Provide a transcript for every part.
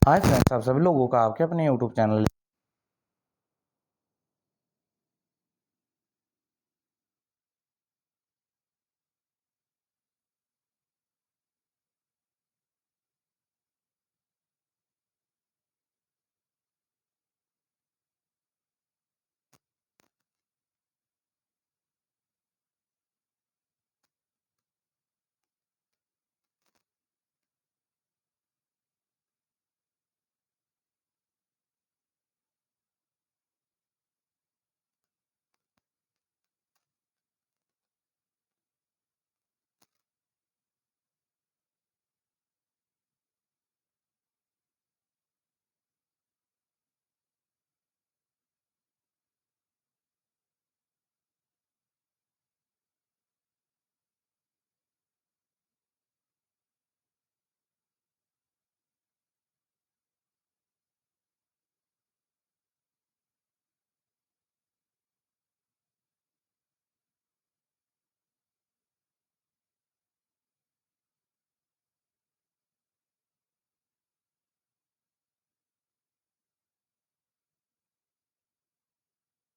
Hi friends, आप सभी लोगों का आपके अपने यूट्यूब चैनल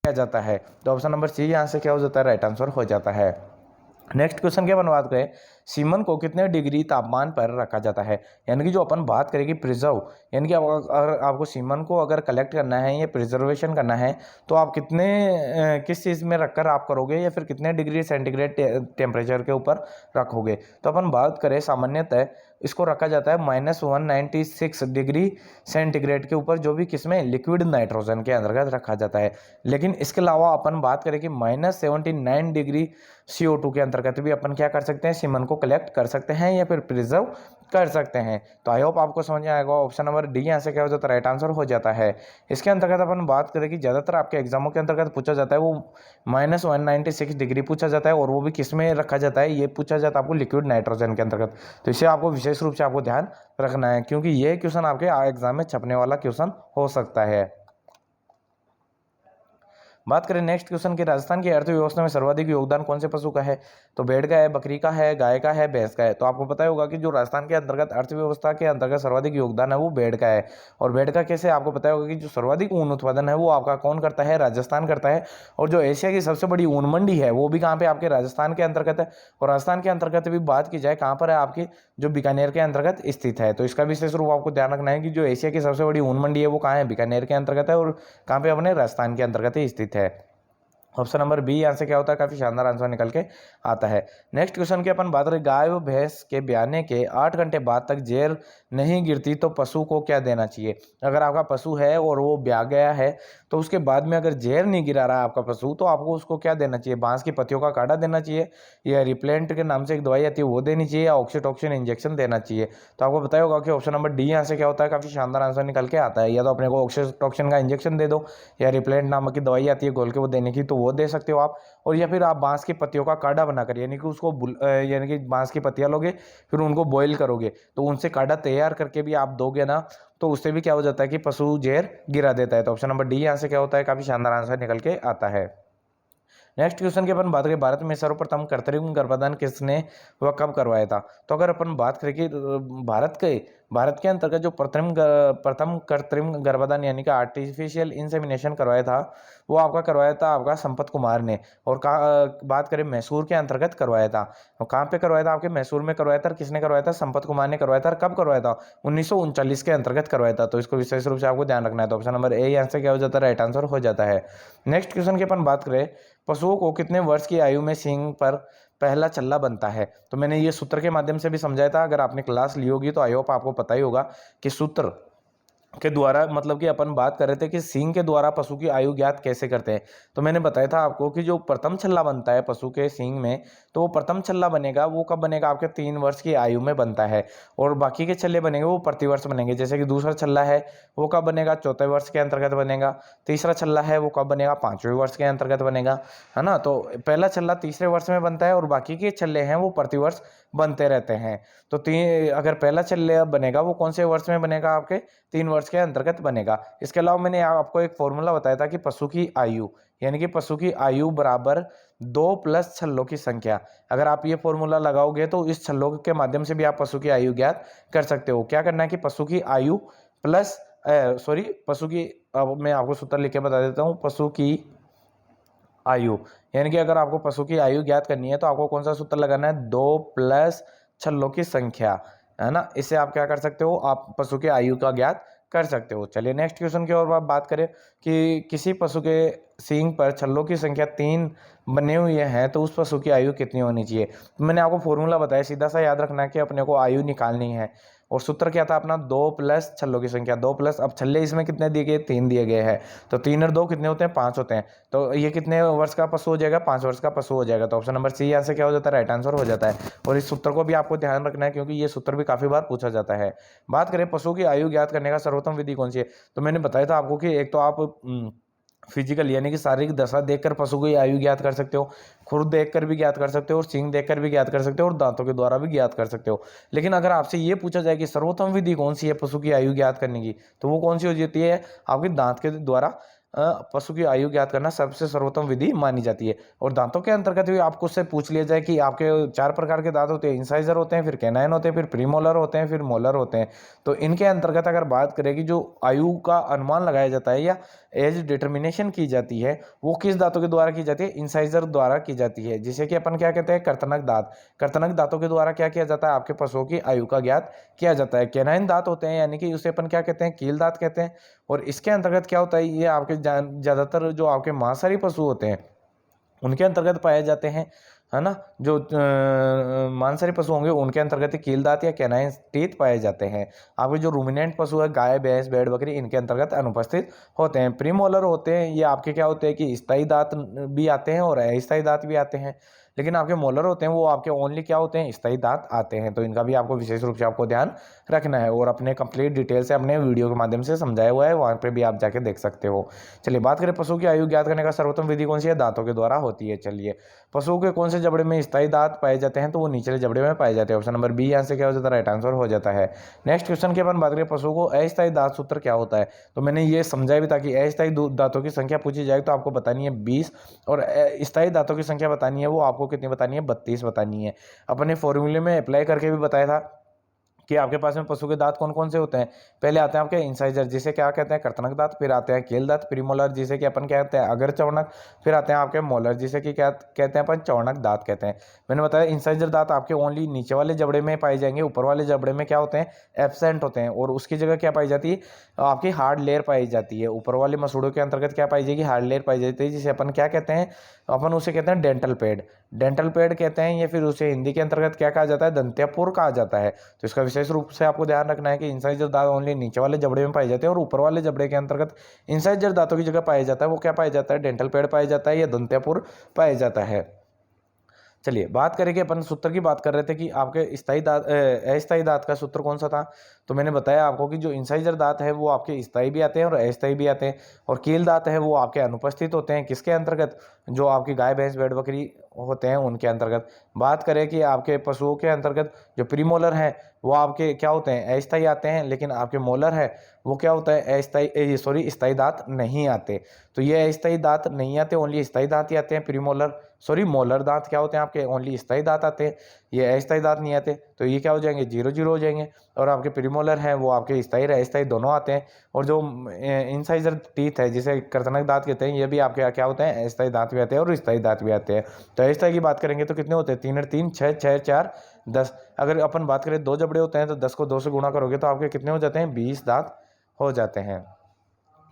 किया जाता है। तो ऑप्शन नंबर सी यहाँ से क्या हो जाता है, राइट आंसर हो जाता है। नेक्स्ट क्वेश्चन की अपन बात करें, सीमन को कितने डिग्री तापमान पर रखा जाता है। यानी कि जो अपन बात करें कि प्रिजर्व, यानी कि अगर आपको सीमन को अगर कलेक्ट करना है या प्रिजर्वेशन करना है तो आप कितने किस चीज़ में रखकर आप करोगे, या फिर कितने डिग्री सेंटीग्रेड टेम्परेचर के ऊपर रखोगे। तो अपन बात करें सामान्यतः इसको रखा जाता है -196 डिग्री सेंटीग्रेड के ऊपर, जो भी किसमें लिक्विड नाइट्रोजन के अंतर्गत रखा जाता है। लेकिन इसके अलावा अपन बात करें कि -79 डिग्री CO2 के अंतर्गत भी अपन क्या कर सकते हैं, सीमन को कलेक्ट कर सकते हैं या फिर प्रिजर्व कर सकते हैं। तो आई होप आपको समझ में आएगा। ऑप्शन नंबर डी यहाँ से क्या हो जाता है, राइट आंसर हो जाता है। इसके अंतर्गत अपन बात करें कि ज़्यादातर आपके एग्जामों के अंतर्गत पूछा जाता है वो -196 डिग्री पूछा जाता है, और वो भी किस में रखा जाता है, ये पूछा जाता है आपको लिक्विड नाइट्रोजन के अंतर्गत। तो इसे आपको विशेष रूप से आपको ध्यान रखना है, क्योंकि ये क्वेश्चन आपके एग्जाम में छपने वाला क्वेश्चन हो सकता है। बात करें नेक्स्ट क्वेश्चन की, राजस्थान की अर्थव्यवस्था में सर्वाधिक योगदान कौन से पशु का है। तो भेड़ का है, बकरी का है, गाय का है, भैंस का है। तो आपको पता ही होगा कि जो राजस्थान के अंतर्गत अर्थव्यवस्था के अंतर्गत सर्वाधिक योगदान है वो भेड़ का है। और भेड़ का कैसे, आपको पता होगा कि जो सर्वाधिक ऊन उत्पादन है वो आपका कौन करता है, राजस्थान करता है। और जो एशिया की सबसे बड़ी ऊन मंडी है वो भी कहाँ पे, आपके राजस्थान के अंतर्गत है। और राजस्थान के अंतर्गत भी बात की जाए कहाँ पर है, आपकी जो बीकानेर के अंतर्गत स्थित है। तो इसका विशेष रूप आपको ध्यान रखना है कि जो एशिया की सबसे बड़ी ऊन मंडी है वो कहाँ है, बीकानेर के अंतर्गत है, और कहाँ पे, अपने राजस्थान के अंतर्गत ही स्थित है। ऑप्शन नंबर बी यहाँ से क्या होता है, काफी शानदार आंसर निकल के आता है। नेक्स्ट क्वेश्चन की अपन बात करें, गाय व भैंस के ब्याने के 8 घंटे बाद तक जेर नहीं गिरती तो पशु को क्या देना चाहिए। अगर आपका पशु है और वो ब्याह गया है तो उसके बाद में अगर जेर नहीं गिरा रहा है आपका पशु, तो आपको उसको क्या देना चाहिए, बांस की पत्तियों का काढ़ा देना चाहिए, या रिप्लेंट के नाम से एक दवाई आती है वो देनी चाहिए, या ऑक्सीटोक्सिन इंजेक्शन देना चाहिए। तो आपको पता होगा कि ऑप्शन नंबर डी यहाँ से क्या होता है, काफी शानदार आंसर निकल के आता है। या तो अपने को ऑक्सीटोक्सिन का इंजेक्शन दे दो, या रिप्लेंट नामक की दवाई आती है घोल के वो देने की, तो वो दे सकते हो आप। और या फिर आप बांस की पत्तियों का काढ़ा बनाकर, यानी कि उसको यानी कि बांस की पत्तियां लोगे फिर उनको बॉईल करोगे, तो उनसे काढ़ा तैयार करके भी आप दोगे ना, तो उससे भी क्या हो जाता है कि पशु जहर गिरा देता है। तो ऑप्शन नंबर डी यहाँ से क्या होता है, काफी शानदार आंसर निकल के आता है। नेक्स्ट क्वेश्चन की अपन बात करें, भारत में सर्वप्रथम कृत्रिम गर्भाधान किसने व कब करवाया था। तो अगर अपन बात करें कि भारत के अंतर्गत जो प्रथम कृत्रिम गर्भाधान यानी कि आर्टिफिशियल इंसेमिनेशन करवाया था, वो आपका करवाया था आपका संपत कुमार ने। और बात करें मैसूर के अंतर्गत करवाया था। और कहाँ पे करवाया था, आपके मैसूर में करवाया था। और किसने करवाया था, संपत कुमार ने करवाया था। और कब करवाया था, 1939 के अंतर्गत करवाया था। तो इसको विशेष रूप से आपको ध्यान रखना है। तो ऑप्शन नंबर ए यहाँ से क्या हो जाता है, राइट आंसर हो जाता है। नेक्स्ट क्वेश्चन की अपन बात करें, पशुओं को कितने वर्ष की आयु में सींग पर पहला चल्ला बनता है। तो मैंने ये सूत्र के माध्यम से भी समझाया था, अगर आपने क्लास ली होगी तो आई होप आपको पता ही होगा कि सूत्र के द्वारा, मतलब कि अपन बात कर रहे थे कि सींग के द्वारा पशु की आयु ज्ञात कैसे करते हैं। तो मैंने बताया था आपको कि जो प्रथम छल्ला बनता है पशु के सींग में, तो वो प्रथम छल्ला बनेगा वो कब बनेगा, आपके 3 वर्ष की आयु में बनता है। और बाकी के छल्ले बनेंगे वो प्रतिवर्ष बनेंगे। जैसे कि दूसरा छल्ला है वो कब बनेगा, चौथे वर्ष के अंतर्गत बनेगा। तीसरा छल्ला है वो कब बनेगा, 5वें वर्ष के अंतर्गत बनेगा, है ना। तो पहला छल्ला तीसरे वर्ष में बनता है और बाकी के छल्ले हैं वो प्रतिवर्ष बनते रहते हैं। तो अगर पहला छल्ला बनेगा वो कौन से वर्ष में बनेगा, आपके 3 वर्ष के अंतर्गत बनेगा। इसके अलावा मैंने आपको एक फॉर्मूला बताया था कि पशु की आयु, यानी कि पशु की आयु बराबर 2 प्लस छल्लों की संख्या। अगर आप ये फॉर्मूला लगाओगे तो इस छल्लों के माध्यम से भी आप पशु की आयु ज्ञात कर सकते हो। क्या करना है कि पशु की आयु प्लस सॉरी पशु की, अब मैं आपको सूत्र लिख के बता देता हूँ, पशु की आयु, यानी कि अगर आपको पशु की आयु ज्ञात करनी है तो आपको कौन सा सूत्र लगाना है, 2 प्लस छल्लों की संख्या, है ना। इससे आप क्या कर सकते हो, आप पशु की आयु का ज्ञात कर सकते हो। चलिए नेक्स्ट क्वेश्चन की ओर आप बात करें कि किसी पशु के सींग पर छल्लों की संख्या 3 बने हुए हैं तो उस पशु की आयु कितनी होनी चाहिए। तो मैंने आपको फॉर्मूला बताया, सीधा सा याद रखना है कि अपने को आयु निकालनी है, और सूत्र क्या था अपना, 2 प्लस छल्लों की संख्या, 2 प्लस, अब छल्ले इसमें कितने दिए गए, 3 दिए गए हैं, तो 3 और 2 कितने होते हैं, 5 होते हैं। तो ये कितने वर्ष का पशु हो जाएगा, 5 वर्ष का पशु हो जाएगा। तो ऑप्शन नंबर सी यहाँ से क्या हो जाता है, राइट आंसर हो जाता है। और इस सूत्र को भी आपको ध्यान रखना है क्योंकि ये सूत्र भी काफी बार पूछा जाता है। बात करें पशु की आयु ज्ञात करने का सर्वोत्तम विधि कौन सी है, तो मैंने बताया था आपको कि एक तो आप फिजिकल यानी कि शारीरिक दशा देखकर पशु की आयु ज्ञात कर सकते हो, खुर देखकर भी ज्ञात कर सकते हो, और सींग देखकर भी ज्ञात कर सकते हो, और दांतों के द्वारा भी ज्ञात कर सकते हो। लेकिन अगर आपसे ये पूछा जाए कि सर्वोत्तम विधि कौन सी है पशु की आयु ज्ञात करने की, तो वो कौन सी हो जाती है, आपकी दांत के द्वारा पशु की आयु ज्ञात करना सबसे सर्वोत्तम विधि मानी जाती है। और दांतों के अंतर्गत भी आपको उससे पूछ लिया जाए कि आपके 4 प्रकार के दांत होते हैं, इंसाइजर होते हैं, फिर कैनाइन होते हैं, फिर प्रीमोलर होते हैं, फिर मोलर होते हैं। तो इनके अंतर्गत अगर बात करें कि जो आयु का अनुमान लगाया जाता है या एज डिटर्मिनेशन की जाती है, वो किस दांतों के द्वारा की जाती है, इंसाइजर द्वारा की जाती है, जिसे कि अपन क्या कहते हैं, कर्तनक दांत। कर्तनक दांतों के द्वारा क्या किया जाता है, आपके पशुओं की आयु का ज्ञात किया जाता है। कैनाइन दांत होते हैं यानी कि उसे अपन क्या कहते हैं, कील दांत कहते हैं। और इसके अंतर्गत क्या होता है, ये आपके ज्यादातर जो आपके मांसाहारी पशु होते हैं उनके अंतर्गत पाए जाते हैं, है ना। जो मांसाहारी पशु होंगे उनके अंतर्गत ही कील दांत या कैनाइन टीथ पाए जाते हैं। आपके जो रूमिनेंट पशु है, गाय भैंस भेड़ बकरी, इनके अंतर्गत अनुपस्थित होते हैं। प्रीमोलर होते हैं, ये आपके क्या होते हैं कि स्थायी दांत भी आते हैं और अस्थायी दांत भी आते हैं। लेकिन आपके मोलर होते हैं वो आपके ओनली क्या होते हैं, स्थायी दांत आते हैं। तो इनका भी आपको विशेष रूप से आपको ध्यान रखना है, और अपने कंप्लीट डिटेल से अपने वीडियो के माध्यम से समझाया हुआ है, वहाँ पे भी आप जाके देख सकते हो। चलिए बात करें पशु की आयु ज्ञात करने का सर्वोत्तम विधि कौन सी है, दांतों के द्वारा होती है। चलिए पशुओं के कौन से जबड़े में स्थायी दांत पाए जाते हैं, तो वो निचले जबड़े में पाए जाते हैं। ऑप्शन नंबर बी यहाँ से क्या हो जाता है, राइट आंसर हो जाता है। नेक्स्ट क्वेश्चन की अपन बात करें पशुओं को अस्थायी दांत सूत्र क्या होता है, तो मैंने ये समझाया भी था कि अस्थायी दांतों की संख्या पूछी जाए तो आपको बतानी है 20, और स्थायी दांतों की संख्या बतानी है, वो आपको कितनी बतानी है, 32 बतानी है। अपने फॉर्मूले में अप्लाई करके भी बताया था कि आपके पास में पशु के दांत कौन कौन से होते हैं। पहले आते हैं आपके इंसाइजर जिसे क्या कहते हैं, कर्तनक दांत, फिर आते हैं केल दांत, प्रीमोलर जिसे कि अपन क्या कहते हैं, अगर चौड़क, फिर आते हैं आपके मोलर जिसे कि क्या कहते हैं अपन, चौड़क दांत कहते हैं। मैंने बताया इंसाइजर दांत आपके ओनली नीचे वाले जबड़े में पाए जाएंगे, ऊपर वाले जबड़े में क्या होते हैं, एब्सेंट होते हैं, और उसकी जगह क्या पाई जाती है, आपकी हार्ड लेयर पाई जाती है। ऊपर वाले मसूड़ों के अंतर्गत क्या पाई जाएगी, हार्ड लेयर पाई जाती है, जिसे अपन क्या कहते हैं, अपन उसे कहते हैं डेंटल पैड, डेंटल पैड कहते हैं, या फिर उसे हिंदी के अंतर्गत क्या कहा जाता है, दंत्यापुर कहा जाता है। तो इसका विशेष रूप से आपको ध्यान रखना है कि इंसाइजर दांत ओनली नीचे वाले जबड़े में पाए जाते हैं, और ऊपर वाले जबड़े के अंतर्गत इंसाइजर दांतों की जगह पाया जाता है, वो क्या पाया जाता है, डेंटल पैड पाया जाता है या दंत्यापुर पाया जाता है। चलिए बात करें कि अपन सूत्र की बात कर रहे थे कि आपके स्थायी दांत अस्थायी दांत का सूत्र कौन सा था, तो मैंने बताया आपको कि जो इंसाइजर दांत है वो आपके स्थायी भी आते हैं और अस्थायी भी आते हैं, और कील दांत है वो आपके अनुपस्थित होते हैं, किसके अंतर्गत, जो आपकी गाय भैंस भेड़ बकरी होते हैं उनके अंतर्गत। बात करें कि आपके पशुओं के अंतर्गत जो प्रीमोलर है वो आपके क्या होते हैं, अस्थायी आते हैं, लेकिन आपके मोलर है वो क्या होता है, अस्थायी सॉरी स्थायी दांत नहीं आते। तो ये अस्थायी दांत नहीं आते, ओनली स्थायी दांत ही आते हैं। प्रीमोलर सॉरी मोलर दांत क्या होते हैं आपके, ओनली स्थायी दांत आते हैं, ये अस्थायी दांत नहीं आते। तो ये क्या हो जाएंगे, 0 0 हो जाएंगे। और आपके प्रीमोलर हैं वो आपके स्थायी और अस्थायी दोनों आते हैं। और जो इंसाइजर टीथ है जिसे कर्तनक दांत कहते हैं, ये भी आपके क्या होते हैं, अस्थायी दांत भी आते हैं और स्थायी दांत भी आते हैं। तो अस्थायी की बात करेंगे तो कितने होते हैं, 3 और 3 6 6 4 10। अगर अपन बात करें 2 जबड़े होते हैं तो 10 को 2 से गुणा करोगे तो आपके कितने हो जाते हैं, 20 दांत हो जाते हैं।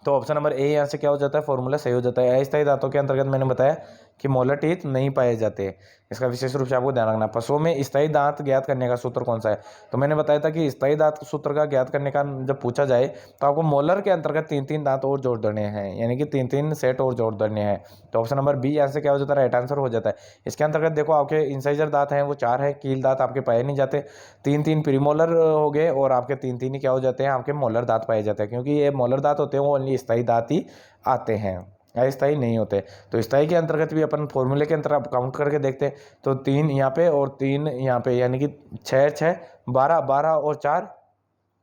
तो ऑप्शन नंबर ए यहाँ से क्या हो जाता है, फॉर्मूला सही हो जाता है। अस्थायी दांतों के अंतर्गत मैंने बताया कि मोलर टीथ नहीं पाए जाते, इसका विशेष रूप से आपको ध्यान रखना। पशुओं में स्थायी दांत ज्ञात करने का सूत्र कौन सा है, तो मैंने बताया था कि स्थायी दांत सूत्र का ज्ञात करने का जब पूछा जाए तो आपको मोलर के अंतर्गत 3 3 दांत और जोड़ देने हैं, यानी कि 3 3 सेट और जोड़ देने हैं। तो ऑप्शन नंबर बी यहाँ से क्या हो जाता है, राइट आंसर हो जाता है। इसके अंतर्गत देखो आपके इंसाइजर दांत हैं वो 4 है, कील दांत आपके पाए नहीं जाते, 3 3 प्रीमोलर हो गए, और आपके 3 3 ही क्या हो जाते हैं, आपके मोलर दांत पाए जाते हैं, क्योंकि ये मोलर दांत होते हैं वो ओनली स्थायी दांत ही आते हैं, अस्थायी नहीं होते। तो स्थायी के अंतर्गत भी अपन फॉर्मूले के अंतर्गत काउंट करके देखते हैं तो 3 यहाँ पे और 3 यहाँ पे, यानी कि 6 6 12 12 और 4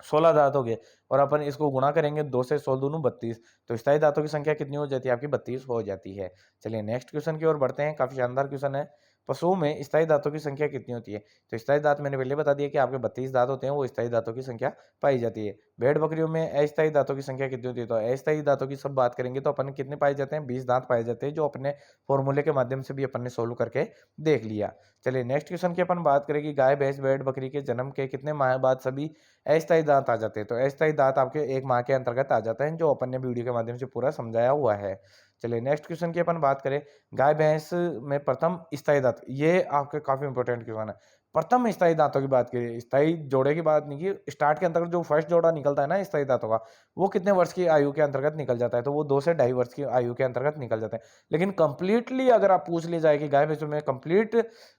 16 दांत हो गए, और अपन इसको गुणा करेंगे 2 से 16 दूनी 32। तो स्थायी दांतों की संख्या कितनी हो जाती है, आपकी 32 हो जाती है। चलिए नेक्स्ट क्वेश्चन की ओर बढ़ते हैं, काफी शानदार क्वेश्चन है, पशुओं में स्थायी दांतों की संख्या कितनी होती है? तो स्थायी दांत मैंने पहले बता दिया कि आपके 32 दांत होते हैं, वो स्थायी दांतों की संख्या पाई जाती है। भेड़ बकरियों में अस्थायी दांतों की संख्या कितनी होती है? तो अस्थायी दांतों की सब बात करेंगे तो अपन कितने पाए जाते हैं? 20 दांत पाए जाते हैं, जो अपने फॉर्मूले के माध्यम से भी अपन ने सोल्व करके देख लिया। चलिए नेक्स्ट क्वेश्चन की अपन बात करें कि गाय, भैंस, भेड़, बकरी के जन्म के कितने माह बाद सभी अस्थायी दांत आ जाते हैं? तो अस्थायी दांत आपके 1 माह के अंतर्गत आ जाते हैं, जो अपन ने वीडियो के माध्यम से पूरा समझाया हुआ है। चलिए नेक्स्ट क्वेश्चन की अपन बात करें, गाय, भैंस में प्रथम स्थायी दांत, ये आपके काफ़ी इंपॉर्टेंट क्वेश्चन है। प्रथम स्थायी दांतों की बात करिए, स्थायी जोड़े की बात नहीं की, स्टार्ट के अंतर्गत जो फर्स्ट जोड़ा निकलता है ना स्थायी दांतों का, वो कितने वर्ष की आयु के अंतर्गत निकल जाता है? तो वो 2 से ढाई वर्ष की आयु के अंतर्गत निकल जाते हैं। लेकिन कंप्लीटली अगर आप पूछ लिए जाए कि गाय, भैंसों में कंप्लीट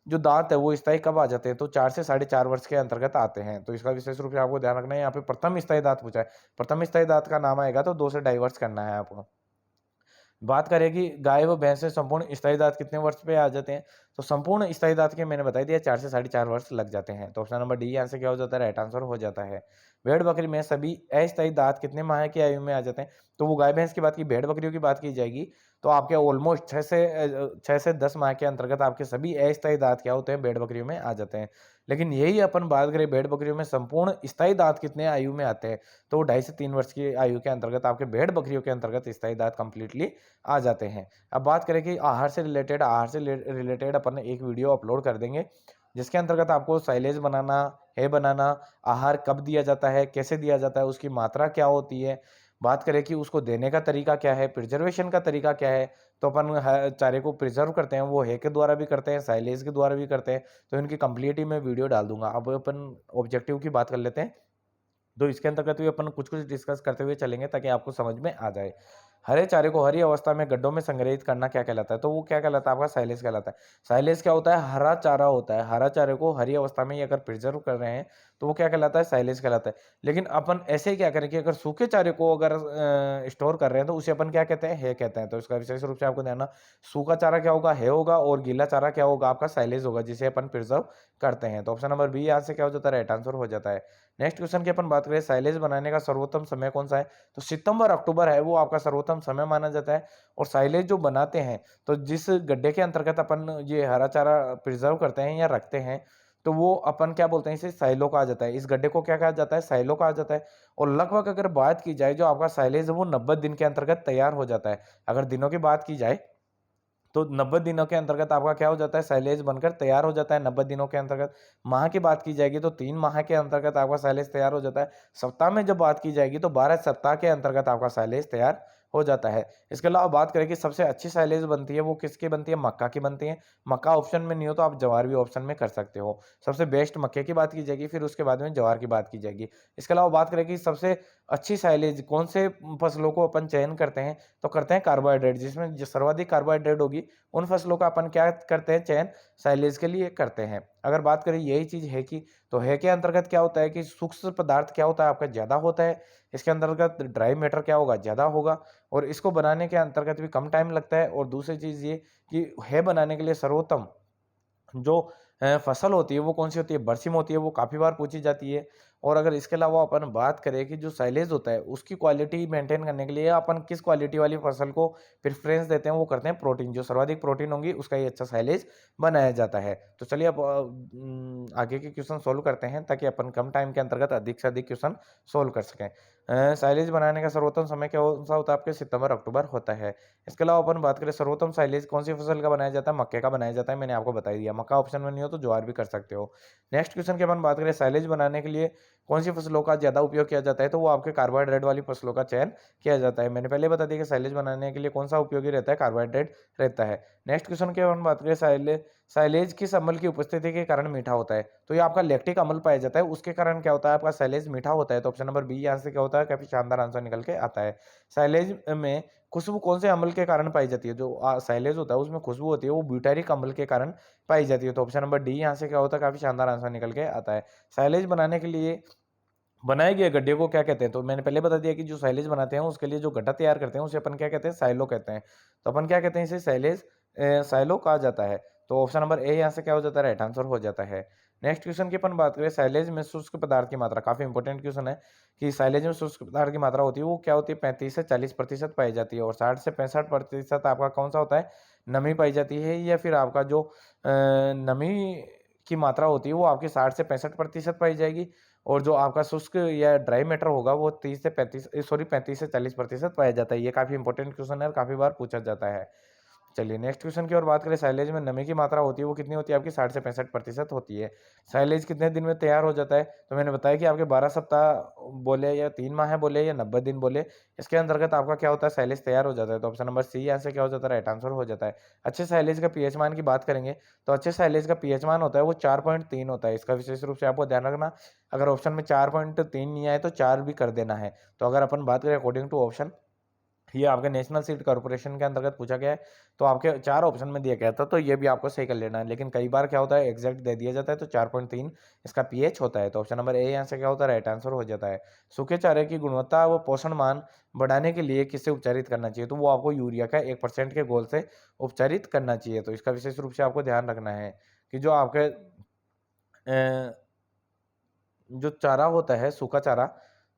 जो दांत है वो स्थायी कब आ जाते हैं? तो 4 से साढ़े 4 वर्ष के अंतर्गत आते हैं। तो इसका विशेष रूप से आपको ध्यान रखना है, यहाँ पे प्रथम स्थायी दांत पूछा है। प्रथम स्थायी दांत का नाम आएगा तो 2 से ढाई वर्ष करना है आपको। बात करें कि गाय व भैंस से संपूर्ण स्थायी दांत कितने वर्ष पे आ जाते हैं? तो संपूर्ण स्थायी दांत के मैंने बता दिया 4 से साढ़े 4 वर्ष लग जाते हैं। तो ऑप्शन नंबर डी यहाँ से क्या हो जाता है? राइट आंसर हो जाता है। भेड़ बकरी में सभी अस्थायी दांत कितने माह की आयु में आ जाते हैं? तो वो गाय भैंस की बात की, भेड़ बकरियों की बात की जाएगी तो आपके ऑलमोस्ट 6 से 10 माह के अंतर्गत आपके सभी अस्थायी दांत क्या होते हैं? भेड़ बकरियों में आ जाते हैं। लेकिन यही अपन बात करें भेड़ बकरियों में संपूर्ण स्थायी दांत कितने आयु में आते हैं? तो वो 2.5 से 3 वर्ष की आयु के अंतर्गत आपके भेड़ बकरियों के अंतर्गत स्थायी दांत कंप्लीटली आ जाते हैं। अब बात करें कि आहार से रिलेटेड अपन ने एक वीडियो अपलोड कर देंगे, जिसके अंतर्गत आपको साइलेज बनाना, है बनाना, आहार कब दिया जाता है, कैसे दिया जाता है, उसकी मात्रा क्या होती है, बात करें कि उसको देने का तरीका क्या है, प्रिजर्वेशन का तरीका क्या है। तो अपन चारे को प्रिजर्व करते हैं, वो है के द्वारा भी करते हैं, साइलेज के द्वारा भी करते हैं। तो इनकी कंप्लीट ही मैं वीडियो डाल दूंगा। अब अपन ऑब्जेक्टिव की बात कर लेते हैं। तो इसके अंतर्गत भी अपन कुछ-कुछ डिस्कस करते हुए चलेंगे ताकि आपको समझ में आ जाए। हरे चारे को हरी अवस्था में गड्ढों में संग्रहित करना क्या कहलाता है? तो वो क्या कहलाता है? आपका साइलेज कहलाता है। साइलेज क्या होता है? हरा चारा होता है। हरा चारे को हरी अवस्था में ही अगर प्रिज़र्व कर रहे हैं, तो वो क्या कहलाता है? साइलेज कहलाता है। लेकिन अपन ऐसे ही क्या करें कि अगर सूखे चारे को अगर स्टोर कर रहे हैं, तो उसे अपन क्या कहते हैं? है कहते हैं। तो इसका विशेष रूप से आपको ध्यान रखना, सूखा चारा क्या होगा? है होगा और गीला चारा क्या होगा? आपका साइलेज होगा, जिसे अपन प्रिज़र्व करते हैं। तो ऑप्शन नंबर बी यहाँ से क्या हो जाता है? राइट आंसर हो जाता है। नेक्स्ट क्वेश्चन की अपन बात करें, साइलेज बनाने का सर्वोत्तम समय कौन सा है? तो सितंबर अक्टूबर है वो आपका सर्वोत्तम समय माना जाता है। और साइलेज जो बनाते हैं, तो जिस गड्ढे के अंतर्गत अपन ये हरा चारा प्रिजर्व करते हैं या रखते हैं, तो वो अपन क्या बोलते हैं? इसे साइलो कहा जाता है। इस गड्ढे को क्या कहा जाता है? साइलो कहा जाता है। और लगभग अगर बात की जाए, जो आपका साइलेज है वो 90 दिन के अंतर्गत तैयार हो जाता है। अगर दिनों की बात की जाए तो 90 दिनों के अंतर्गत आपका क्या हो जाता है? साइलेज बनकर तैयार हो जाता है 90 दिनों के अंतर्गत। माह की बात की जाएगी तो 3 माह के अंतर्गत आपका साइलेज तैयार हो जाता है। सप्ताह में जब बात की जाएगी तो 12 सप्ताह के अंतर्गत आपका साइलेज तैयार हो जाता है। इसके अलावा बात करें कि सबसे अच्छी साइलेज बनती है, वो किसकी बनती है? मक्का की बनती है। मक्का ऑप्शन में नहीं हो तो आप ज्वार भी ऑप्शन में कर सकते हो। सबसे बेस्ट मक्के की बात की जाएगी, फिर उसके बाद में ज्वार की बात की जाएगी। इसके अलावा बात करें कि सबसे अच्छी साइलेज कौन से फसलों को अपन चयन करते हैं, तो करते हैं कार्बोहाइड्रेट, जिसमें जो सर्वाधिक कार्बोहाइड्रेट होगी उन फसलों का अपन क्या करते हैं? चयन साइलेज के लिए करते हैं। अगर बात करें यही चीज़ है कि, तो है के अंतर्गत क्या होता है कि सूक्ष्म पदार्थ क्या होता है? आपका ज़्यादा होता है। इसके अंतर्गत ड्राई मैटर क्या होगा? ज़्यादा होगा। और इसको बनाने के अंतर्गत भी कम टाइम लगता है। और दूसरी चीज़ ये कि है बनाने के लिए सर्वोत्तम जो फसल होती है वो कौन-सी होती है? बरसीम होती है, वो काफ़ी बार पूछी जाती है। और अगर इसके अलावा अपन बात करें कि जो साइलेज होता है, उसकी क्वालिटी मेंटेन करने के लिए अपन किस क्वालिटी वाली फसल को प्रेफ़रेंस देते हैं, वो करते हैं प्रोटीन। जो सर्वाधिक प्रोटीन होंगी उसका ही अच्छा साइलेज बनाया जाता है। तो चलिए अब आगे के क्वेश्चन सॉल्व करते हैं ताकि अपन कम टाइम के अंतर्गत अधिक से अधिक क्वेश्चन सॉल्व कर सकें। साइलेज बनाने का सर्वोत्तम समय कौन-सा होता है? आपके सितंबर, अक्टूबर होता है। इसके अलावा अपन बात करें सर्वोत्तम साइलेज कौन-सी फसल का बनाया जाता है? मक्के का बनाया जाता है, मैंने आपको बता ही दिया। मक्का ऑप्शन में नहीं हो तो ज्वार भी कर सकते हो। नेक्स्ट क्वेश्चन की अपन बात करें, साइलेज बनाने के लिए कौन-सी फसलों का ज़्यादा उपयोग किया जाता है? तो वो आपके कार्बोहाइड्रेट वाली फसलों का चयन किया जाता है। मैंने पहले बता दिया कि साइलेज बनाने के लिए कौन-सा उपयोगी रहता है? कार्बोहाइड्रेट रहता है। नेक्स्ट क्वेश्चन की अपन बात करें, साइलेज किस अम्ल की उपस्थिति के कारण मीठा होता है? तो ये आपका लैक्टिक अम्ल पाया जाता है, उसके कारण क्या होता है? आपका साइलेज मीठा होता है। तो ऑप्शन नंबर बी यहाँ से क्या होता है? काफ़ी शानदार आंसर निकल के आता है। साइलेज में खुशबू कौन से अम्ल के कारण पाई जाती है? जो साइलेज होता है उसमें खुशबू होती है, वो ब्यूटारिक अम्ल के कारण पाई जाती है। तो ऑप्शन नंबर डी यहाँ से क्या होता है? काफ़ी शानदार आंसर निकल के आता है। साइलेज बनाने के लिए बनाए गए गड्ढे को क्या कहते हैं? तो मैंने पहले बता दिया कि जो साइलेज बनाते हैं उसके लिए जो गड्ढा तैयार करते हैं उसे अपन क्या कहते हैं? साइलो कहते हैं। तो अपन क्या कहते हैं? इसे साइलो कहा जाता है। तो ऑप्शन नंबर ए यहाँ से क्या हो जाता है? राइट आंसर हो जाता है। नेक्स्ट क्वेश्चन की अपन बात करें, साइलेज में शुष्क पदार्थ की मात्रा, काफी इंपॉर्टेंट क्वेश्चन है कि साइलेज में शुष्क पदार्थ की मात्रा होती है वो क्या होती है, 35 से 40% पाई जाती है। और 60 से 65% आपका कौन सा होता है, नमी पाई जाती है। या फिर आपका जो नमी की मात्रा होती है वो आपकी 60 से 65% पाई जाएगी। और जो आपका शुष्क या ड्राई मैटर होगा वो 35 से 40% पाया जाता है। ये काफी इंपॉर्टेंट क्वेश्चन है और काफी बार पूछा जाता है। चलिए नेक्स्ट क्वेश्चन की ओर बात करें, साइलेज में नमी की मात्रा होती है वो कितनी होती है, आपकी 60 से 65% होती है। साइलेज कितने दिन में तैयार हो जाता है, तो मैंने बताया कि आपके 12 सप्ताह बोले या 3 माह बोले या 90 दिन बोले, इसके अंतर्गत आपका क्या होता है, साइलेज तैयार हो जाता है। तो ऑप्शन नंबर सी यहाँ से क्या हो जाता है, राइट आंसर हो जाता है। अच्छे साइलेज का पीएच मान की बात करेंगे तो अच्छे साइलेज का पीएच मान होता है वो 4.3 होता है। इसका विशेष रूप से आपको ध्यान रखना, अगर ऑप्शन में 4.3 नहीं आए तो 4 भी कर देना है। तो अगर अपन बात करें अकॉर्डिंग टू ऑप्शन, ये आपके नेशनल सीड कॉर्पोरेशन के अंतर्गत पूछा गया है, तो आपके 4 ऑप्शन में दिया गया था, तो ये भी आपको सही कर लेना है। लेकिन कई बार क्या होता है, एग्जैक्ट दे दिया जाता है, तो 4.3 इसका पीएच होता है। तो ऑप्शन नंबर ए यहाँ से क्या होता है, राइट आंसर हो जाता है। सूखे चारे की गुणवत्ता व पोषण मान बढ़ाने के लिए किससे उपचारित करना चाहिए, तो वो आपको यूरिया का 1% के गोल से उपचारित करना चाहिए। तो इसका विशेष रूप से आपको ध्यान रखना है कि जो आपके जो चारा होता है सूखा चारा,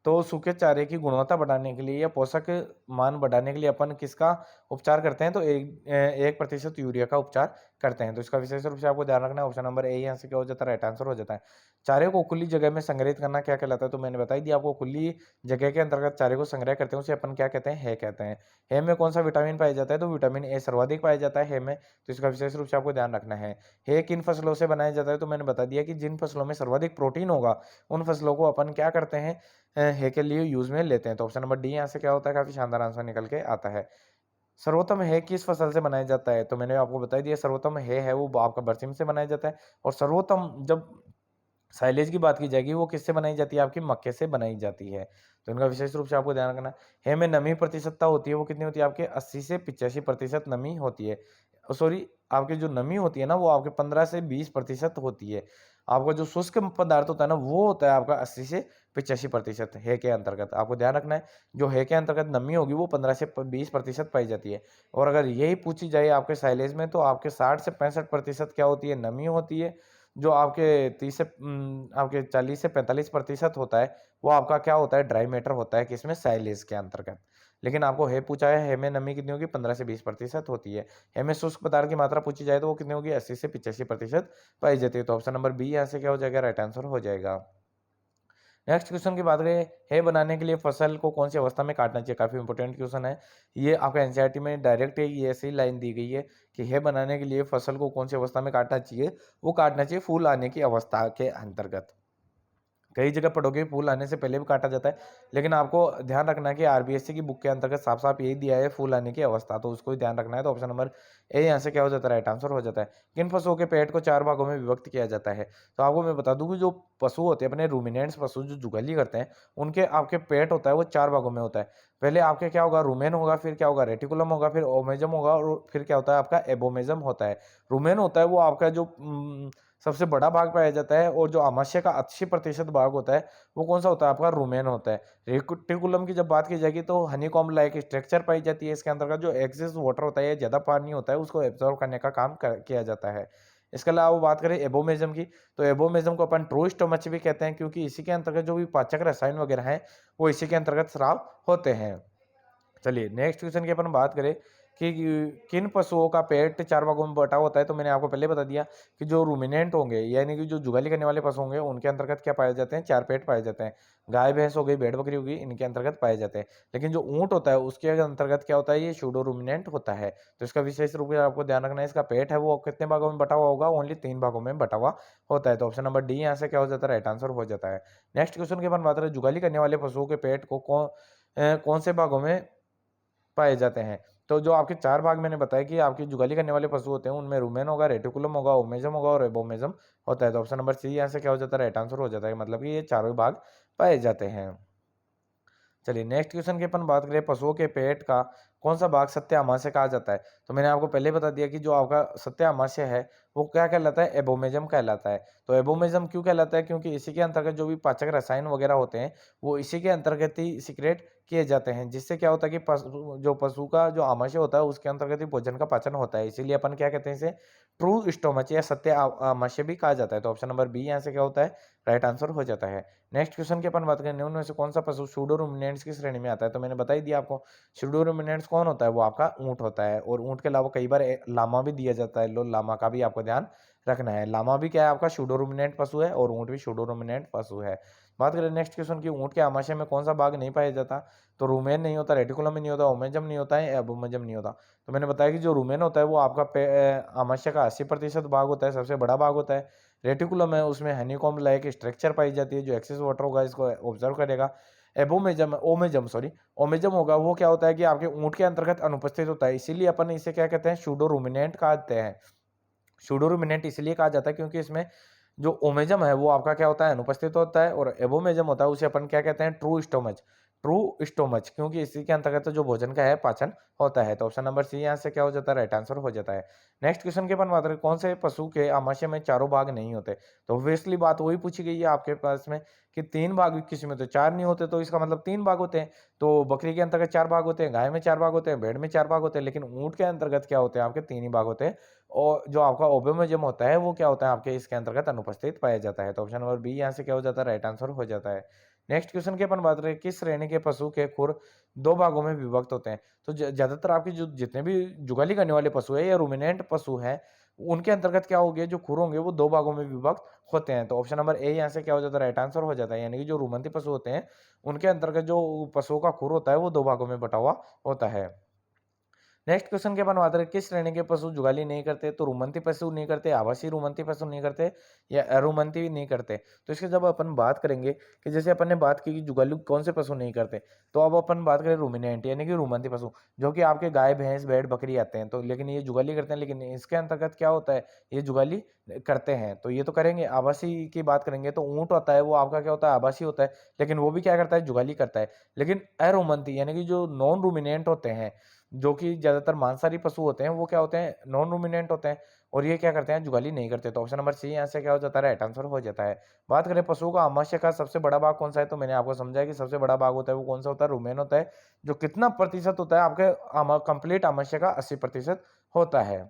तो सूखे चारे की गुणवत्ता बढ़ाने के लिए या पोषक मान बढ़ाने के लिए अपन किसका उपचार करते हैं, तो 1% यूरिया का उपचार करते हैं। तो इसका विशेष रूप से आपको ध्यान रखना है। ऑप्शन नंबर ए यहाँ से क्या हो जाता है, राइट आंसर हो जाता है। चारे को खुली जगह में संग्रहित करना क्या कहलाता है, तो मैंने बताई दिया आपको, खुली जगह के अंतर्गत चारे को संग्रह करते हैं उसे अपन क्या कहते हैं, है कहते हैं। है में कौन सा विटामिन पाया जाता है, तो विटामिन ए सर्वाधिक पाया जाता है है में। तो इसका विशेष रूप से आपको ध्यान रखना है किन फसलों से बनाया जाता है, तो मैंने बता दिया कि जिन फसलों में सर्वाधिक प्रोटीन होगा उन फसलों को अपन क्या करते हैं, है के लिए यूज में लेते हैं। तो ऑप्शन नंबर डी यहाँ से क्या होता है, काफी शानदार आंसर निकल के आता है। सर्वोत्तम है किस फसल से बनाया जाता है, तो मैंने आपको बता दिया सर्वोत्तम है वो आपका बरसीम से बनाया जाता है। और सर्वोत्तम जब साइलेज की बात की जाएगी वो किससे बनाई जाती है, आपकी मक्के से बनाई जाती है। तो इनका विशेष रूप से आपको ध्यान रखना है। में नमी प्रतिशतता होती है वो कितनी होती है, आपके 80 से 85% नमी होती है। सॉरी, आपकी जो नमी होती है ना वो आपके 15 से 20% होती है। आपका जो शुष्क पदार्थ होता है ना वो होता है आपका 80 से 85% है के अंतर्गत। आपको ध्यान रखना है, जो है के अंतर्गत नमी होगी वो 15 से 20% पाई जाती है। और अगर यही पूछी जाए आपके साइलेज में, तो आपके 60 से 65% क्या होती है, नमी होती है। जो आपके आपके 40 से 45% होता है वो आपका क्या होता है, ड्राई मैटर होता है, किसमें, साइलेज के अंतर्गत। लेकिन आपको है पूछा है में नमी कितनी होगी, 15 से 20% होती है। है में शुष्क पदार्थ की मात्रा पूछी जाए तो वो कितनी होगी, 80 से 85% पाई जाती है। तो ऑप्शन नंबर बी यहाँ से क्या हो जाएगा, राइट आंसर हो जाएगा। नेक्स्ट क्वेश्चन की बात करें, है बनाने के लिए फसल को कौन सी अवस्था में काटना चाहिए, काफी इंपॉर्टेंट क्वेश्चन है। ये आपका एनसीईआरटी में डायरेक्ट ये ऐसी लाइन दी गई है कि है बनाने के लिए फसल को कौन सी अवस्था में काटना चाहिए, वो काटना चाहिए फूल आने की अवस्था के अंतर्गत। कई जगह पढ़ोगे फूल आने से पहले भी काटा जाता है, लेकिन आपको ध्यान रखना है कि आरबीएससी की बुक के अंतर्गत साफ साफ यही दिया है, फूल आने की अवस्था, तो उसको ही ध्यान रखना है। तो ऑप्शन नंबर ए यहाँ से क्या हो जाता है, राइट आंसर हो जाता है। किन पशुओं के पेट को 4 भागों में विभक्त किया जाता है, तो आपको मैं बता दूं कि जो पशु होते हैं अपने रूमिनेंट्स पशु जो जुगाली करते हैं, उनके आपके पेट होता है वो 4 भागों में होता है। पहले आपके क्या होगा, रूमेन होगा, फिर क्या होगा, रेटिकुलम होगा, फिर ओमेजम होगा, और फिर क्या होता है आपका एबोमेजम होता है। रूमेन होता है वो आपका जो सबसे बड़ा भाग पाया जाता है, और जो आमाशय का 80% भाग होता है वो कौन सा होता है, आपका रुमेन होता है। रेटिकुलम की जब बात की जाएगी तो हनीकॉम्ब लाइक स्ट्रक्चर पाई जाती है। इसके अंतर्गत जो एक्सेस वाटर होता है, ज्यादा पानी होता है, उसको एब्जॉर्व करने का काम किया जाता है। इसके अलावा बात करें एबोमेजम की, तो एबोमेजम को अपन ट्रू स्टोमच भी कहते हैं, क्योंकि इसी के अंतर्गत जो भी पाचक रसायन वगैरह हैं वो इसी के अंतर्गत स्राव होते हैं। चलिए नेक्स्ट क्वेश्चन की अपन बात करें कि किन पशुओं का पेट 4 भागों में बटा होता है, तो मैंने आपको पहले बता दिया कि जो रूमिनेंट होंगे यानी कि जो जुगाली करने वाले पशु होंगे उनके अंतर्गत क्या पाए जाते हैं, 4 पेट पाए जाते हैं। गाय भैंस हो गई, भेड़ बकरी होगी, इनके अंतर्गत पाए जाते हैं। लेकिन जो ऊंट होता है उसके अंतर्गत क्या होता है, ये शूडो रूमिनेंट होता है। तो इसका विशेष रूप से आपको ध्यान रखना है, इसका पेट है वो कितने भागों में बटा हुआ होगा, ओनली 3 भागों में बटा हुआ होता है। तो ऑप्शन नंबर डी यहाँ से क्या हो जाता है, राइट आंसर हो जाता है। नेक्स्ट क्वेश्चन की अपन बात करें, जुगाली करने वाले पशुओं के पेट को कौन से भागों में पाए जाते हैं, तो जो आपके 4 भाग मैंने बताया कि आपकी जुगाली करने वाले पशु होते हैं उनमें रूमेन होगा, रेटिकुलम होगा, ओमेजम होगा और एबोमेजम होता है। तो ऑप्शन नंबर सी यहाँ से क्या हो जाता है, राइट आंसर हो जाता है, मतलब कि ये चारों भाग पाए जाते हैं। चलिए नेक्स्ट क्वेश्चन की अपन बात करें, पशुओं के पेट का कौन सा भाग सत्य आमाशय कहा जाता है? तो मैंने आपको पहले बता दिया कि जो आपका सत्य आमाशय है वो क्या कहलाता है? एबोमेजम कहलाता है। तो एबोमेजम क्यों कहलाता है? क्योंकि इसी के अंतर्गत जो भी पाचक रसायन वगैरह होते हैं वो इसी के अंतर्गत ही सिक्रेट किए जाते हैं, जिससे क्या होता है कि पशु का जो आमाशय होता है उसके अंतर्गत ही भोजन का पाचन होता है। इसीलिए अपन क्या कहते हैं इसे? ट्रू स्टोमच या सत्य आमाशय भी कहा जाता है। तो ऑप्शन नंबर बी यहाँ से क्या होता है? राइट आंसर हो जाता है। नेक्स्ट क्वेश्चन की अपन बात करें, निम्न में से कौन सा पशु सूडो रुमिनेंट्स की श्रेणी में आता है? तो मैंने बता ही दिया आपको, सूडो रुमिनेंट्स कौन होता है? वो आपका ऊंट होता है। और ऊंट के अलावा कई बार लामा भी दिया जाता है। लो लामा का भी आपको ध्यान रखना है। लामा भी क्या है? आपका सूडो रुमिनेंट पशु है और ऊंट भी सूडो रुमिनेंट पशु है। बात करें नेक्स्ट क्वेश्चन की, ऊंट के आमाशय में कौन सा भाग नहीं पाया जाता? तो रूमेन नहीं होता, रेटिकुलम नहीं होता, ओमेजम नहीं होता है, एबोमेजम नहीं होता। तो मैंने बताया कि जो रूमेन होता है वो आपका आमाशय का 80% भाग होता है, सबसे बड़ा भाग होता है। रेटिकुलम है, उसमें हनीकॉम्ब लाइक स्ट्रक्चर पाई जाती है, जो एक्सेस वाटर होगा इसको ऑब्जर्व करेगा। एबोमेजम ओमेजम सॉरी ओमेजम होगा, वो क्या होता है कि आपके ऊंट के अंतर्गत अनुपस्थित होता है, इसीलिए अपन इसे क्या कहते हैं? सूडो रुमिनेंट कहते हैं। सूडो रुमिनेंट इसलिए कहा जाता है क्योंकि इसमें जो ओमेजम है वो आपका क्या होता है? अनुपस्थित होता है। और एबोमेजम होता है उसे अपन क्या कहते हैं? ट्रू स्टोमच, क्योंकि इसी के अंतर्गत जो भोजन का है पाचन होता है। तो ऑप्शन नंबर सी यहाँ से क्या हो जाता है? राइट आंसर हो जाता है। नेक्स्ट क्वेश्चन के अपन बात करें, कौन से पशु के आमाशय में चारों भाग नहीं होते? तो ऑब्वियसली बात वही पूछी गई है आपके पास में कि 3 भाग किसी में तो 4 नहीं होते, तो इसका मतलब 3 भाग होते हैं। तो बकरी के अंतर्गत 4 भाग होते हैं, गाय में 4 भाग होते हैं, भेड़ में 4 भाग होते हैं, लेकिन ऊंट के अंतर्गत क्या होते हैं? आपके 3 ही भाग होते हैं। और जो आपका ओबेमेजम होता है वो क्या होता है? आपके इसके अंतर्गत अनुपस्थित पाया जाता है। तो ऑप्शन नंबर बी यहाँ से क्या हो जाता है? राइट आंसर हो जाता है। नेक्स्ट क्वेश्चन की अपन बात करें, किस श्रेणी के पशु के खुर 2 भागों में विभक्त होते हैं? तो ज्यादातर आपके जो जितने भी जुगाली करने वाले पशु है या रूमिनेंट पशु हैं, उनके अंतर्गत क्या होंगे? जो खुर होंगे वो 2 भागों में विभक्त होते हैं। तो ऑप्शन नंबर ए यहाँ से क्या हो जाता है? राइट आंसर हो जाता है। यानी कि जो रूमंती पशु होते हैं उनके अंतर्गत जो पशुओं का खुर होता है वो 2 भागों में बटा हुआ होता है। नेक्स्ट क्वेश्चन के अपन बात करें, किस श्रेणी के पशु जुगाली नहीं करते? तो रुमंती पशु नहीं करते, आवासीय रुमंती पशु नहीं करते, या अरुमंती नहीं करते। तो इसके जब अपन बात करेंगे कि जैसे अपन ने बात की कि जुगाली कौन से पशु नहीं करते, तो अब अपन बात करें रूमिनेंट यानी कि रुमंती पशु, जो कि आपके गाय भैंस भेड़ बकरी आते हैं। तो लेकिन ये जुगाली करते हैं, लेकिन इसके अंतर्गत क्या होता है? ये जुगाली करते हैं। तो ये तो करेंगे। आवासीय की बात करेंगे तो ऊंट होता है वो आपका क्या होता है? आवासीय होता है, लेकिन वो भी क्या करता है? जुगाली करता है। लेकिन अरुमंती यानी कि जो नॉन रूमिनेंट होते हैं, जो कि ज़्यादातर मांसाहारी पशु होते हैं, वो क्या होते हैं? नॉन रूमिनेंट होते हैं, और ये क्या करते हैं? जुगाली नहीं करते। तो ऑप्शन नंबर सी यहाँ से क्या हो जाता है? राइट आंसर हो जाता है। बात करें पशुओं का आमाशय का सबसे बड़ा भाग कौन सा है? तो मैंने आपको समझाया कि सबसे बड़ा भाग होता है वो कौन सा होता है? रुमेन होता है, जो कितना प्रतिशत होता है? आपके कंप्लीट आमाशय का 80% होता है।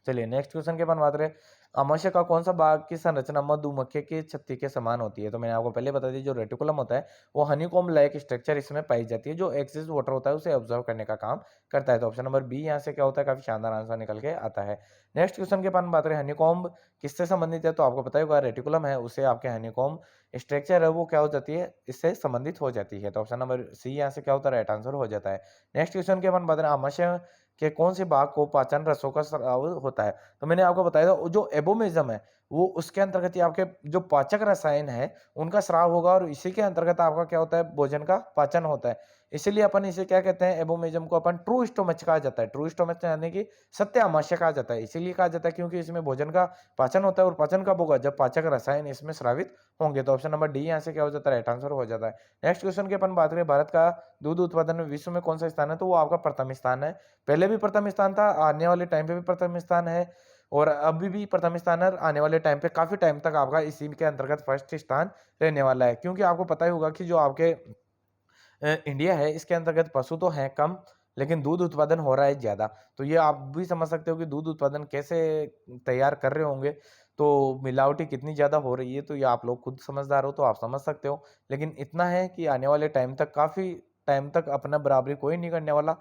चलिए नेक्स्ट क्वेश्चन के अपन बात करें, आमाशय का कौन सा भाग की संरचना मधुमक्खी की छत्ती के समान होती है? तो मैंने आपको पहले बता दी, जो रेटिकुलम होता है वो हनीकॉम्ब लाइक स्ट्रक्चर इसमें पाई जाती है, जो एक्सेस वाटर होता है उसे ऑब्जर्व करने का काम करता है। तो ऑप्शन नंबर बी यहाँ से क्या होता है? काफी शानदार आंसर निकल के आता है। नेक्स्ट क्वेश्चन के अपन बात करें, हनीकॉम्ब किससे संबंधित है? तो आपको पता होगा रेटिकुलम है, उससे आपके हनीकॉम्ब स्ट्रक्चर है वो क्या हो जाती है? इससे संबंधित हो जाती है। तो ऑप्शन नंबर सी यहाँ से क्या होता है? राइट आंसर हो जाता है। नेक्स्ट क्वेश्चन के अपन बात करें, आमाशय के कौन से भाग को पाचन रसों का स्राव होता है? तो मैंने आपको बताया था जो एबोमेजम है वो उसके अंतर्गत ही आपके जो पाचक रसायन है उनका स्राव होगा, और इसी के अंतर्गत आपका क्या होता है? भोजन का पाचन होता है। इसीलिए अपन इसे क्या कहते हैं? एबोमेजम को अपन ट्रू स्टोमच कहा जाता है। ट्रू स्टोमच यानी कि सत्य आमाशय कहा जाता है। इसीलिए कहा जाता है क्योंकि इसमें भोजन का पाचन होता है, और पाचन कब होगा? जब पाचक रसायन इसमें स्रावित होंगे। तो ऑप्शन नंबर डी यहाँ से क्या हो जाता है? राइट आंसर हो जाता है। नेक्स्ट क्वेश्चन की अपन बात करें, भारत का दूध उत्पादन में विश्व में कौन सा स्थान है? तो वो आपका प्रथम स्थान है। पहले भी प्रथम स्थान था, आने वाले टाइम पे भी प्रथम स्थान है, और अभी भी प्रथम स्थान है। आने वाले टाइम पे काफी टाइम तक आपका इसी के अंतर्गत फर्स्ट स्थान रहने वाला है, क्योंकि आपको पता ही होगा कि जो आपके इंडिया है इसके अंतर्गत पशु तो हैं कम, लेकिन दूध उत्पादन हो रहा है ज्यादा। तो ये आप भी समझ सकते हो कि दूध उत्पादन कैसे तैयार कर रहे होंगे, तो मिलावटी कितनी ज्यादा हो रही है। तो ये आप लोग खुद समझदार हो तो आप समझ सकते हो। लेकिन इतना है कि आने वाले टाइम तक, काफी टाइम तक अपना बराबरी कोई नहीं करने वाला।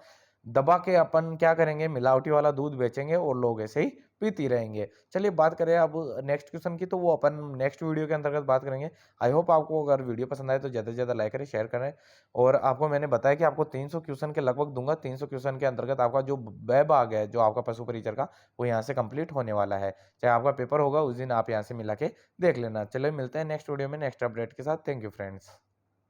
दबा के अपन क्या करेंगे? मिलावटी वाला दूध बेचेंगे और लोग ऐसे ही पीती रहेंगे। चलिए बात करें अब नेक्स्ट क्वेश्चन की, तो वो अपन नेक्स्ट वीडियो के अंतर्गत बात करेंगे। आई होप आपको अगर वीडियो पसंद आए तो ज़्यादा से ज़्यादा लाइक करें, शेयर करें। और आपको मैंने बताया कि आपको 300 क्वेश्चन के लगभग दूंगा। 300 क्वेश्चन के अंतर्गत आपका जो वह भाग है जो आपका पशु परिचर का, वो यहाँ से कंप्लीट होने वाला है। चाहे आपका पेपर होगा उस दिन आप यहाँ से मिला के देख लेना। चलिए मिलते हैं नेक्स्ट वीडियो में नेक्स्ट अपडेट के साथ। Thank you friends.